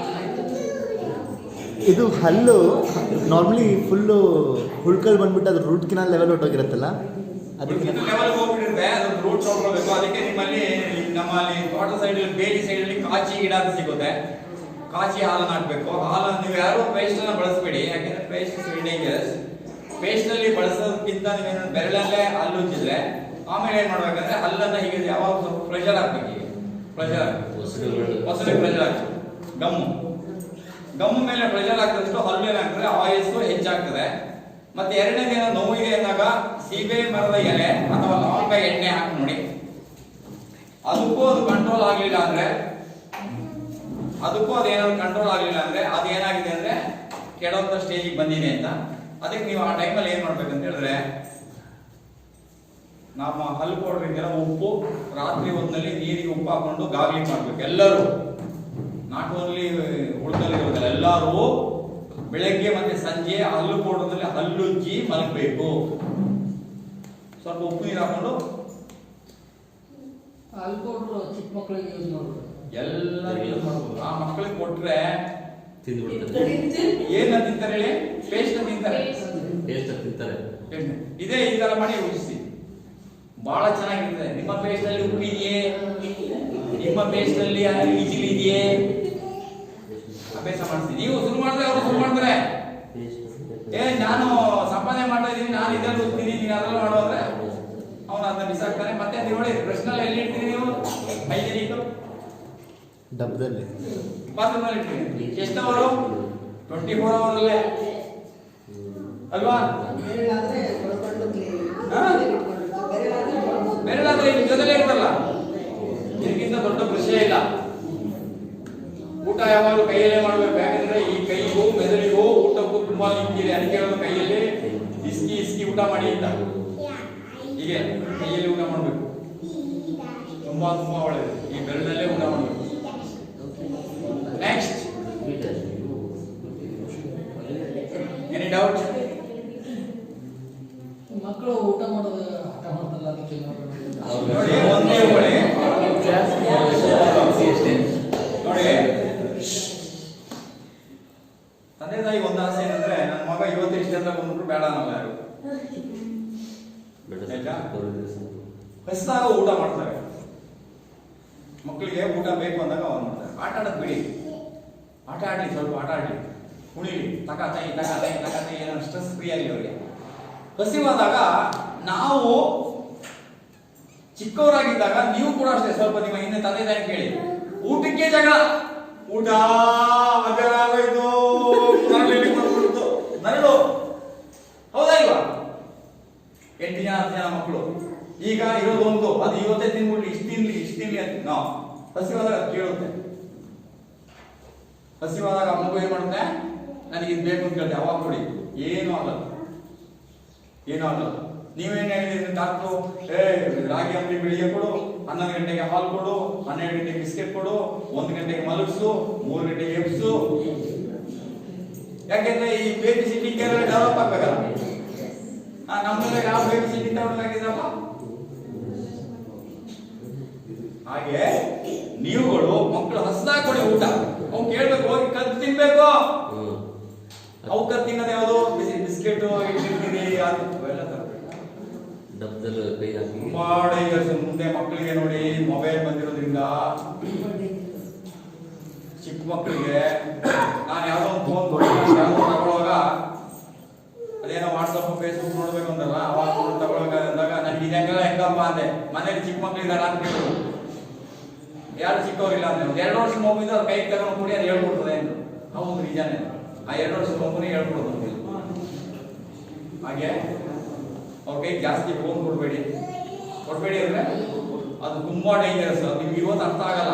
ಇದು ಹಲ್ಲು ನಾರ್ಮಲಿ ಫುಲ್ಲು ಹುಳ್ಕಲ್ ಬಂದ್ಬಿಟ್ಟು ಅದ್ರ ರೂಟ್ ಕಿನಾಲ್ ಲೆವೆಲ್ ಹೊಟ್ಟೋಗಿರುತ್ತಲ್ಲ, ಅದಕ್ಕೆ ಲೆವೆಲ್ ಹೋಗ್ಬಿಟ್ಟಿರುತ್ತೆ. ಅದು ರೂಟ್ ನೋಡ್ಕೋಬೇಕು. ಅದಕ್ಕೆ ನಮ್ಮಲ್ಲಿ ತೋಟ ಸೈಡ್ ಬೇಲಿ ಸೈಡ್ ಅಲ್ಲಿ ಕಾಚಿ ಗಿಡ ಅಂತ ಸಿಗುತ್ತೆ. ಕಾಚಿ ಹಾಲನ್ನು ಹಾಕ್ಬೇಕು. ಹಾಲನ್ನು ನೀವು ಯಾರು ಪೇಸ್ಟ್ ಅನ್ನ ಬಳಸಬೇಡಿ, ಯಾಕೆಂದ್ರೆ ಪೇಸ್ಟ್ ಡೇಂಜರಸ್. ಪೇಸ್ಟ್ ಅಲ್ಲಿ ಬಳಸೋದಕ್ಕಿಂತ ನೀವೇನು ಬೆರಳಲ್ಲೇ ಹಲ್ಲು ಉಜ್ಜಿದ್ರೆ ಆಮೇಲೆ ಏನ್ ಮಾಡ್ಬೇಕಂದ್ರೆ ಹಲ್ಲನ್ನ ಹೀಗೆ ಯಾವಾಗ ಸ್ವಲ್ಪ ಪ್ರೆಷರ್ ಹಾಕ್ಬೇಕು. ಹೀಗೆ ಪ್ರೆಷರ್ ಹೊಸಲಿ ಪ್ರೆಷರ್ ಹಾಕ್ಬೇಕು. ಗಮ್ಮು ಮೇಲೆ ಪ್ರೆಷರ್ ಹಾಕಿದಷ್ಟು ಹಲ್ಲು ಏನಾಗ್ತದೆ, ಆಯಸ್ಸು ಹೆಚ್ಚಾಗ್ತದೆ. ಮತ್ತೆ ಎರಡನೇದು ಏನೋ ನೋವಿದೆ ಅಂದಾಗ ಸೀಬೆ ಮರದ ಎಲೆ ಅಥವಾ ಲವಂಗ ಎಣ್ಣೆ ಹಾಕಿ ನೋಡಿ. ಅದಕ್ಕೂ ಅದು ಕಂಟ್ರೋಲ್ ಆಗ್ಲಿಲ್ಲ ಅಂದ್ರೆ ಅದೇನಾಗಿದೆ ಅಂದ್ರೆ ಕೆಡೋಂತ ಸ್ಟೇಜಿಗೆ ಬಂದಿದೆ ಅಂತ. ಅದಕ್ಕೆ ನೀವು ಆ ಟೈಮಲ್ಲಿ ಏನ್ ಮಾಡ್ಬೇಕಂತ ಹೇಳಿದ್ರೆ, ನಮ್ಮ ಹಲ್ಲು ಪೌಡರ್ ಇದೆಯಲ್ಲ, ಉಪ್ಪು ರಾತ್ರಿ ಹೊತ್ತಿನಲ್ಲಿ ನೀರಿಗೆ ಉಪ್ಪು ಹಾಕೊಂಡು ಗಾರ್ಗ್ಲಿಂಗ್ ಮಾಡ್ಬೇಕು. ಎಲ್ಲರೂ, ನಾಟ್ ಓನ್ಲಿ ಉಳ್ಕಲ್ಲಿರೋದಲ್ಲ, ಎಲ್ಲರೂ ಬೆಳಗ್ಗೆ ಮತ್ತೆ ಸಂಜೆ ಹಲ್ಲು ಪೌಡರ್ನಲ್ಲಿ ಹಲ್ಲುಜ್ಜಿ ಮಲಗಬೇಕು. ಸ್ವಲ್ಪ ಉಪ್ಪು ನೀರು ಹಾಕೊಂಡು ಹಲ್ಲು ಪೌಡರ್ ಚಿಕ್ಕ ಮಕ್ಕಳಿಗೆ ಯೂಸ್ ಮಾಡ್ಬೋದು, ಎಲ್ಲರೂ ಯೂಸ್ ಮಾಡ್ಬೋದು. ಆ ಮಕ್ಕಳಿಗೆ ಕೊಟ್ರೆ ತಿಂದ್ಬಿಡ್ತಾರೆ. ಏನ ತಿಂತಾರೆ ಹೇಳಿ? ಪೇಸ್ಟ್ ತಿಂತಾರೆ. ಇದೇ ಈ ತರ ಮಾಡಿ ಉಜ್ಜಿಸಿ, ಬಹಳ ಚೆನ್ನಾಗಿರ್ತದೆ. ನಿಮ್ಮ ಪೇಸ್ಟ್ ಅಲ್ಲಿ ಉಪ್ಪು ಇದೆಯೇ? ನಿಮ್ಮ ಪೇಸ್ಟ್ ಅಲ್ಲಿ ಇಜಿಲ್ ಇದೆಯೇ? ಅಭ್ಯಾಸ ಮಾಡಿಸಿ. ನೀವು ಶುರು ಮಾಡಿದ್ರೆ ಅವರು ಶುರು ಮಾಡ್ತಾರೆ. ನಾನು ಸಂಪಾದನೆ ಮಾಡ್ತಾ ಇದೀನಿ, ನಾನು ಇದರಲ್ಲಿ ಉಜ್ತೀನಿ, ನೀನು ಅದೆಲ್ಲ ಮಾಡೋದ್ರೆ ಅವನು ಅದನ್ನ ಬಿಸಾಕ್ತಾನೆ. ಮತ್ತೆ ನೀವು ನೋಡಿ ಪ್ರಶ್ನೆ ಎಲ್ಲಿ ಇಡ್ತೀರಿ ನೀವು? ಹೈಜೆನಿಕ್ ಡಬ್ಬದಲ್ಲಿ ಬಾತ್ರೂಮ್ ಇಡ್ತೀರಿ. ಎಷ್ಟು ಅವರು? 24 ಅವರಲ್ಲೇ ಅಲ್ವಾ? ಬೇರೆಯಾದ್ರೆ ತೊಳ್ಕೊಂಡು ಕ್ಲೀನ್ ಹಾ? ಬೇರೆಯಾದ್ರೆ ಬೇರೆದಾದ್ರೆ ಇಲ್ಲಿ ಜೊತೆಲೇ ಇರ್ತಲ್ಲ, ಇದಕ್ಕಿಂತ ದೊಡ್ಡ ವಿಷಯ ಇಲ್ಲ. ಊಟ ಯಾವಾಗಲೂ ಕೈಯಲ್ಲೇ ಮಾಡಬೇಕು. ಯಾಕಂದ್ರೆ ಈ ಕೈಗೂ ಮೆದುಳಿಗೂ ಊಟಕ್ಕೂ ತುಂಬಾ ಲಿಂಕ್ ಇದೆ. ಅದಕ್ಕೆ ಹೇಳೋದು ಕೈಯಲ್ಲಿ ಇಸ್ಕಿ ಊಟ ಮಾಡಿ ಅಂತ. ಹೀಗೆ ಕೈಯಲ್ಲಿ ಊಟ ಮಾಡಬೇಕು, ತುಂಬಾ ಒಳ್ಳೆಯದು. ಈ ಬೆರಳಲ್ಲೇ ಊಟ ಮಾಡಬೇಕು. Next, any doubt? ಮಕ್ಕಳು ಊಟ ಮಾಡೋದು ಹಠ ಮಾಡ್ತಲ್ಲ, ಅದಕ್ಕೆ ನೋಡಿ ಒಂದೇ ಒಳ್ಳೆ ನೋಡಿ, ತಂದೆ ತಾಯಿ ಒಂದು ಆಸೆ ಏನಂದ್ರೆ ನನ್ನ ಮಗ ಇವತ್ತು ಇಷ್ಟೆಲ್ಲ ಬಂದ್ಬಿಟ್ರು ಬೇಡ ಅನ್ನಲ್ಲ ಯಾರು. ಹಸಿದಾಗ ಊಟ ಮಾಡ್ತಾರೆ. ಮಕ್ಕಳಿಗೆ ಊಟ ಬೇಕು ಅಂದಾಗ ಅವ್ರು ಮಾಡ್ತಾರೆ. ಆಟ ಆಡೋದು ಬಿಡಿ, ಆಟ ಆಡ್ಲಿ, ಸ್ವಲ್ಪ ಆಟ ಆಡ್ಲಿ, ಕುಣಿಲಿ, ತಕ ತೈ ಏನೋ ಸ್ಟ್ರೆಸ್ ಫ್ರೀ ಆಗಲಿ ಅವರಿಗೆ. ಹಸಿವಾದಾಗ ನಾವು ಚಿಕ್ಕವರಾಗಿದ್ದಾಗ ನೀವು ಕೂಡ ಅಷ್ಟೇ ಸ್ವಲ್ಪ ನಿಮ್ಮ ಹಿಂದೆ ತಂದೆ ತಾಯಿ ಕೇಳಿ, ಊಟಕ್ಕೆ ಜಗಳ, ಊಟ ಮಧ್ಯಾಹ್ನ ಆಗೋಯ್ತು, ನರಳು, ಹೌದಾ ಇಲ್ವಾ? 8 ಜನ 10 ಜನ ಮಕ್ಕಳು, ಈಗ ಇರೋದು ಒಂದು, ಅದು ಇವತ್ತೇ ತಿನ್ಬಿಡ್ಲಿ, ಇಷ್ಟು ತಿನ್ಲಿ ಅಂತ ನಾವು ಹಸಿವಾದಾಗ ಕೇಳುತ್ತೆ. ಹಸಿವಾದಾಗ ಮಗು ಏನ್ ಮಾಡುತ್ತೆ, ನನಗೆ ಇದು ಬೇಕು ಅಂತ ಕೇಳ್ತೆ, ಅವಾಗ ಕೊಡಿ, ಏನೂ ಆಗಲ್ಲ. ನೀವೇನು ಹೇಳಿದ್ರಿ ಡಾಕ್ಟ್ರು, ರಾಗಿ ಅಂಬಲಿ ಬೆಳಿಗ್ಗೆ ಕೊಡು, 11 ಗಂಟೆಗೆ ಹಾಲು ಕೊಡು, 12 ಗಂಟೆಗೆ ಬಿಸ್ಕೆಟ್ ಕೊಡು, 1 ಗಂಟೆಗೆ ಮಲಗಿಸು, 3 ಗಂಟೆಗೆ ಎಬ್ಸು. ಯಾಕೆಂದ್ರೆ ಈ ಬೇಬಿ ಸಿಟ್ಟಿಂಗ್ ಕೇರ್ ಡೆವಲಪ್ ಆಗ್ಬೇಕಲ್ಲ. ನಮ್ಮಲ್ಲಿ ಯಾವ ಬೇಬಿ ಸಿಟ್ಟಿಂಗ್ ಡೆವಲಪ್ ಆಗಿದ್ರಪ್ಪ? ಹಾಗೆ ನೀವುಗಳು ಮಕ್ಕಳು ಹಸ್ದಾಗ ಕೊಡಿ ಊಟ, ಅವ್ನು ಕೇಳ್ಬೇಕು, ಹೋಗಿ ಕದ್ದು ತಿನ್ಬೇಕು. ಅವು ಕದ್ದು ತಿನ್ನೋದು ಯಾವುದು? ಬಿಸ್ಕೆಟ್ ಅವೆಲ್ಲ ಡಬ್ಬದಲ್ಲಿ ಕೈ ಹಾಕಿ. ತುಂಬಾ ಡೇಂಜರ್ಸ್. ಮುಂದೆ ಮಕ್ಕಳಿಗೆ ನೋಡಿ, ಮೊಬೈಲ್ ಬಂದಿರೋದ್ರಿಂದ ಚಿಕ್ಕ ಮಕ್ಕಳಿಗೆ ನಾನು ಯಾವ್ದೋ ಒಂದು ಫೋನ್ ತಗೊಳ್ಳುವಾಗ ಅದೇನೋ ವಾಟ್ಸಪ್ ಫೇಸ್ಬುಕ್ ನೋಡ್ಬೇಕು ಅಂದಲ್ಲ, ಅವಾಗ ತಗೊಳ್ಳುವಾಗ ಅಂದಾಗ ನನಗೆ ಇದೆಲ್ಲ ಹೆಂಗಪ್ಪ ಅಂದೆ. ಮನೇಲಿ ಚಿಕ್ಕ ಮಕ್ಕಳಿದ್ದಾರೆ ಅಂತ ಕೇಳಿದ್ರು, ಯಾರು ಚಿಕ್ಕವರಿಲ್ಲ ಅಂದ್ರೆ 2 ವರ್ಷ ಮಗುವಿಂದ ಅವ್ರ ಕೈಗೆ ತಗೊಂಡು ಕೊಡಿ, ಅದು ಹೇಳ್ಕೊಡ್ತದೆ ಅಂತ. ಹೌದು, ನಿಜಾನೇ. ಆ 2 ವರ್ಷದ ಮಗುನೇ ಹೇಳ್ಕೊಡೋದು. ಹಾಗೆ ಅವ್ರ ಕೈಗೆ ಜಾಸ್ತಿ ಫೋನ್ ಕೊಡಬೇಡಿ ಅಂದ್ರೆ ಅದು ತುಂಬಾ ಡೇಂಜರಸ್. ನಿಮ್ಗೆ ಇವತ್ತು ಅರ್ಥ ಆಗಲ್ಲ,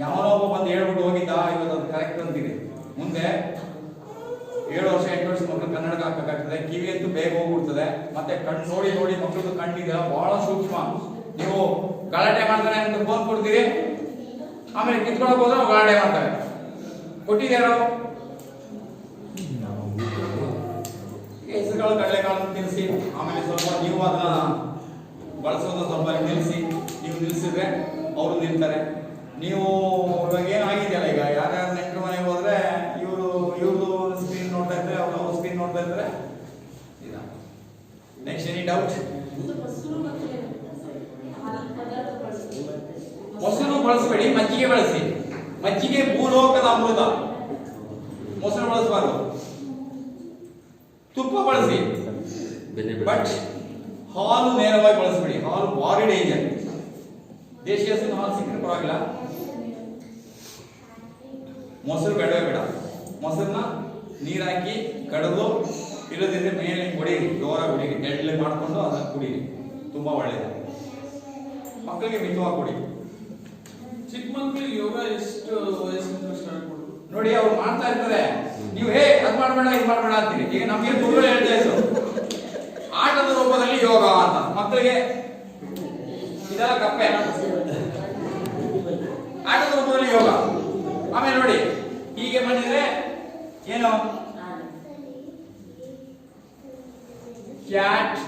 ಯಾವನೋ ಒಬ್ಬ ಬಂದು ಹೇಳ್ಬಿಟ್ಟು ಹೋಗಿದ್ದ, ಇವತ್ತು ಅದು ಕರೆಕ್ಟ್ ಅಂತೀರಿ. ಮುಂದೆ 7 ವರ್ಷ 8 ವರ್ಷ ಮಕ್ಕಳು ಕನ್ನಡಕ ಹಾಕಬೇಕಾಗ್ತದೆ, ಕಿವಿ ಅಂತೂ ಬೇಗ ಹೋಗ್ಬಿಡ್ತದೆ. ಮತ್ತೆ ಕಣ್ಣು ನೋಡಿ ಮಕ್ಕಳದು ಕಣ್ಣಿದೆ ಬಹಳ ಸೂಕ್ಷ್ಮ. ನೀವು ಗಲಾಟೆ ಮಾಡ್ತಾನೆ ಅಂತ ಫೋನ್ ಕೊಡ್ತೀರಿ, ಆಮೇಲೆ ಕಿತ್ಕೊಳಕ್ ಹೋದ್ರೆ ಗಲಾಟೆ ಮಾಡ್ತಾರೆ. ಕೊಟ್ಟಿದ್ಯಾರೋ ಹೆಸರುಗಳು, ಕಡಲೆಕಾಳು ತಿನ್ನಿಸಿ, ಆಮೇಲೆ ಸ್ವಲ್ಪ ನೀವು ಅದನ್ನ ಬಳಸೋದು ಸ್ವಲ್ಪ ನಿಲ್ಲಿಸಿ. ನೀವು ನಿಲ್ಲಿಸಿದ್ರೆ ಅವರು ನಿಲ್ತಾರೆ. ನೀವು ಇವಾಗ ಏನಾಗಿದೆಯಲ್ಲ, ಈಗ ಯಾರ್ಯಾರು ನೆಂಟರ ಮನೆಗೆ ಹೋದ್ರೆ ಇವ್ರದ್ದು ಸ್ಕ್ರೀನ್ ನೋಡ್ತಾ ಇದ್ರೆ, ಅವ್ರ ಸ್ಕ್ರೀನ್ ನೋಡ್ತಾ ಇದ್ರೆ. Next any doubt? ಮೊಸರು ಬಳಸಬೇಡಿ, ಮಜ್ಜಿಗೆ ಬಳಸಿ. ಮಜ್ಜಿಗೆ ಭೂಲೋಕದ ಅಮೃತ. ಮೊಸರು ಬಳಸಬಾರ್ದು. ತುಪ್ಪ ಬಳಸಿ, ಬಟ್ ಹಾಲು ನೇರವಾಗಿ ಬಳಸಬೇಡಿ. ಹಾಲು ಭಾರಿ ಡೇಂಜರ್. ದೇಶೀಯ ಹಸುವಿನ ಹಾಲು ಸಿಕ್ಕರೆ ಪರವಾಗಿಲ್ಲ, ಮೊಸರು ಬೇಡವೇ ಬೇಡ. ಮೊಸರನ್ನ ನೀರಾಕಿ ಕಡಿದು, ಇಲ್ಲದಿದ್ರೆ ಮೇಲೆ ಕುಡೀರಿ, ಜೋರಾಗಿ ಕುಡೀರಿ, ಎಳ್ಳೆ ಮಾಡಿಕೊಂಡು ಅದನ್ನ ಕುಡೀರಿ, ತುಂಬಾ ಒಳ್ಳೆಯದು. ಮಕ್ಕಳಿಗೆ ಮಿತವಾಗಿ ಕೊಡಿ. ಚಿಕ್ಕ ಮಕ್ಕಳಿಗೆ ಯೋಗ ಎಷ್ಟು ವಯಸ್ಸಿಂದ ಸ್ಟಾರ್ಟ್ ಮಾಡೋದು? ನೋಡಿ, ಅವ್ರು ಮಾಡ್ತಾ ಇರ್ತಾರೆ, ನೀವು ಅದ್ ಮಾಡ್ಬೇಡ ಇದು ಮಾಡ್ಬೇಡ ಅಂತೀರಿ. ಈಗ ನಮ್ಗೆ ಗುರುಗಳು ಹೇಳ್ತಾ ಇದ್ರು, ಆಟದ ರೂಪದಲ್ಲಿ ಯೋಗ ಅಂತ. ಮಕ್ಕಳಿಗೆ ಇದೆಲ್ಲ ಕಪ್ಪೆ, ಆಟದ ರೂಪದಲ್ಲಿ ಯೋಗ. ಆಮೇಲೆ ನೋಡಿ, ಹೀಗೆ ಬಂದಿದ್ರೆ ಏನು, ಕ್ಯಾಟ್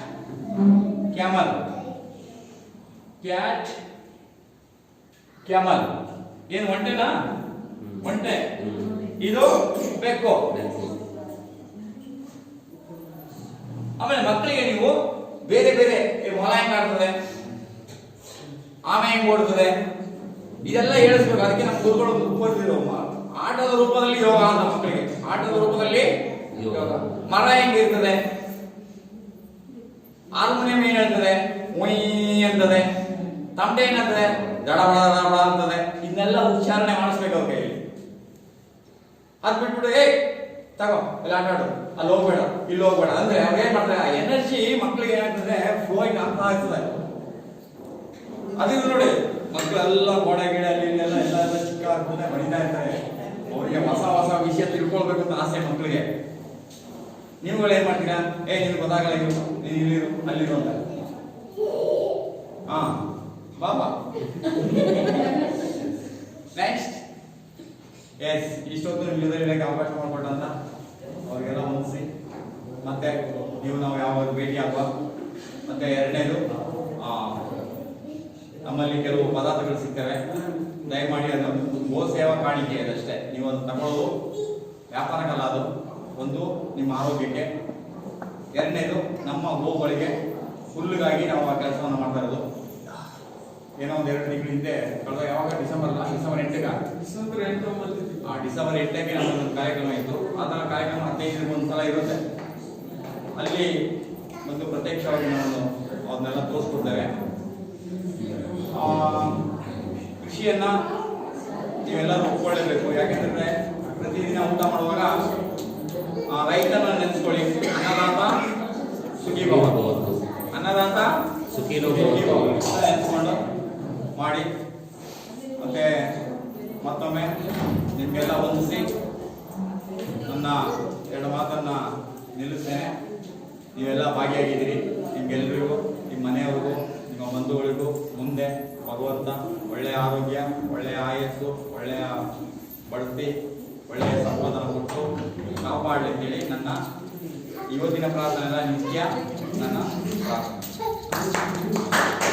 ಕ್ಯಾಮಲ್, ಕ್ಯಾಟ್ ಕ್ಯಾಮಲ್ ಏನು ಒಂಟೆನಾ? ಒಂಟೆ. ಇದು ಬೆಕ್ಕು. ಆಮೇಲೆ ಮಕ್ಕಳಿಗೆ ನೀವು ಬೇರೆ ಬೇರೆ ಮೊಲ ಹೆಂಗ್ ಆಡ್ತದೆ, ಆಮೆ ಹೆಂಗ್ ಓಡ್ತದೆ, ಇದೆಲ್ಲ ಹೇಳಿಸ್ಬೇಕು. ಅದಕ್ಕೆ ನಮ್ಮ ಗುರುಗಳು ಬರ್ತಿದ್ರು, ಆಟದ ರೂಪದಲ್ಲಿ ಯೋಗ ಅಂತ ಮಕ್ಕಳಿಗೆ. ಆಟದ ರೂಪದಲ್ಲಿ ಯೋಗ. ಮರ ಹೆಂಗಿರ್ತದೆ, ಹಾರ್ಮೋನಿಯಂ ಏನ್ ಹೇಳ್ತದೆ, ಮೊಯ್ ಅಂತದೆ. ತಮಟೆ ಏನಂತದೆ, ದಡಬಡ ದಡಬಡ ಅಂತದೆ. ಇದನ್ನೆಲ್ಲ ಉಚ್ಚಾರಣೆ ಮಾಡಿಸ್ಬೇಕು ಅವ್ರ ಕೈಯಲ್ಲಿ. ಅದ್ ಬಿಟ್ಬಿಟ್ಟು ತಗೋ ಇಲ್ಲಿ ಆಟ ಆಡು, ಅಲ್ಲಿ ಹೋಗ್ಬೇಡ ಇಲ್ಲಿ ಹೋಗ್ಬೇಡ ಅಂದ್ರೆ ಅವ್ರು ಏನ್ ಮಾಡ್ತಾರೆ, ಆ ಎನರ್ಜಿ ಮಕ್ಕಳಿಗೆ ಏನಾಗ್ತದೆ, ಫ್ಲೋ ಆಗ್ತಾ ಆಗ್ತದೆ. ಅದು ನೋಡಿ, ಮಕ್ಕಳೆಲ್ಲ ಗೋಡೆ ಗಿಡ ಅಲ್ಲಿ ಇಲ್ಲೆಲ್ಲ ಎಲ್ಲ ಚಿಕ್ಕ ಆಗ್ತದೆ, ಬಡಿತಾ ಇರ್ತಾರೆ. ಅವ್ರಿಗೆ ಹೊಸ ಹೊಸ ವಿಷಯ ತಿಳ್ಕೊಳ್ಬೇಕು ಅಂತ ಆಸೆ ಮಕ್ಕಳಿಗೆ. ನೀವುಗಳು ಏನ್ ಮಾಡ್ತೀರಾ, ನಿನ್ಗೆ ಗೊತ್ತಾಗಲ್ಲ, ನೀನು ಇಲ್ಲಿರು ಅಲ್ಲಿರು ಅಂತ. ಬಾಬಾ ನೆಕ್ಸ್ಟ್. ಎಸ್, ಇಷ್ಟೊತ್ತು ನಿಮ್ಮದಕ್ಕೆ ಅವಕಾಶ ಮಾಡಿಕೊಟ್ಟಂತ ಅವ್ರಿಗೆಲ್ಲ ಮುಗಿಸಿ ಮತ್ತೆ ನಾವು ಯಾವಾಗ ಭೇಟಿ ಆಗುವ. ಮತ್ತೆ ಎರಡನೇದು, ನಮ್ಮಲ್ಲಿ ಕೆಲವು ಪದಾರ್ಥಗಳು ಸಿಗ್ತವೆ, ದಯಮಾಡಿ ಅದನ್ನು ಗೋ ಸೇವಾ ಕಾಣಿಕೆ ಅದಷ್ಟೇ. ನೀವು ಅದು ತಗೊಳ್ಳೋದು ವ್ಯಾಪಾರಕ್ಕಲ್ಲ, ಅದು ಒಂದು ನಿಮ್ಮ ಆರೋಗ್ಯಕ್ಕೆ. ಎರಡನೇದು, ನಮ್ಮ ಗೋಗಳಿಗೆ ಹುಲ್ಲುಗಾಗಿ ನಾವು ಆ ಕೆಲಸವನ್ನು ಮಾಡ್ತಾ ಇರೋದು. ಏನೋ ಒಂದು 2 ತಿಂಗಳ ಹಿಂದೆ ಕಳೆದ, ಯಾವಾಗ ಡಿಸೆಂಬರ್ 8ಕ್ಕೆ ಡಿಸೆಂಬರ್ 8ಕ್ಕೆ ನಮ್ಮದೊಂದು ಕಾರ್ಯಕ್ರಮ ಇತ್ತು. ಆ ಥರ ಕಾರ್ಯಕ್ರಮ 15 ದಿನಕ್ಕೆ ಒಂದ್ಸಲ ಇರುತ್ತೆ. ಅಲ್ಲಿ ಒಂದು ಪ್ರತ್ಯಕ್ಷವಾಗಿ ನಾವು ಅದನ್ನೆಲ್ಲ ತೋರಿಸ್ಕೊಡ್ತೇವೆ. ಕೃಷಿಯನ್ನ ನೀವೆಲ್ಲರೂ ಒಪ್ಕೊಳ್ಳೇಬೇಕು. ಯಾಕೆಂದ್ರೆ ಪ್ರತಿದಿನ ಊಟ ಮಾಡುವಾಗ ರೈತನ ನೆನೆಸ್ಕೊಳ್ಳಿ. ಅನ್ನದಾತ ಸುಖಿ ಭವ, ಅನ್ನದಾತ ಸುಖೀನೋ ಸುಖಿ ಭವ ಭವ. ಅಂತ ನೆನೆಸ್ಕೊಂಡು ಮಾಡಿ. ಮತ್ತೆ ಮತ್ತೊಮ್ಮೆ ನಿಮಗೆಲ್ಲ ವಂದಿಸಿ ನನ್ನ ಎರಡು ಮಾತನ್ನ ನಿಲ್ಲಿಸ್ತೇನೆ. ನೀವೆಲ್ಲ ಭಾಗಿಯಾಗಿದ್ದೀರಿ. ನಿಮ್ಗೆಲ್ರಿಗೂ, ನಿಮ್ಮ ಮನೆಯವರಿಗೂ, ನಿಮ್ಮ ಬಂಧುಗಳಿಗೂ ಮುಂದೆ ಭಗವಂತ ಒಳ್ಳೆಯ ಆರೋಗ್ಯ, ಒಳ್ಳೆಯ ಆಯಸ್ಸು, ಒಳ್ಳೆಯ ಬಡ್ತಿ, ಒಳ್ಳೆಯ ಸಂಪಾದನೆ ಕೊಟ್ಟು ಕಾಪಾಡಲಿ ಅಂತೇಳಿ ನನ್ನ ಇವತ್ತಿನ ಪ್ರಾರ್ಥನೆ ಎಲ್ಲ ನಿತ್ಯ ನನ್ನ ಪ್ರಾರ್ಥನೆ.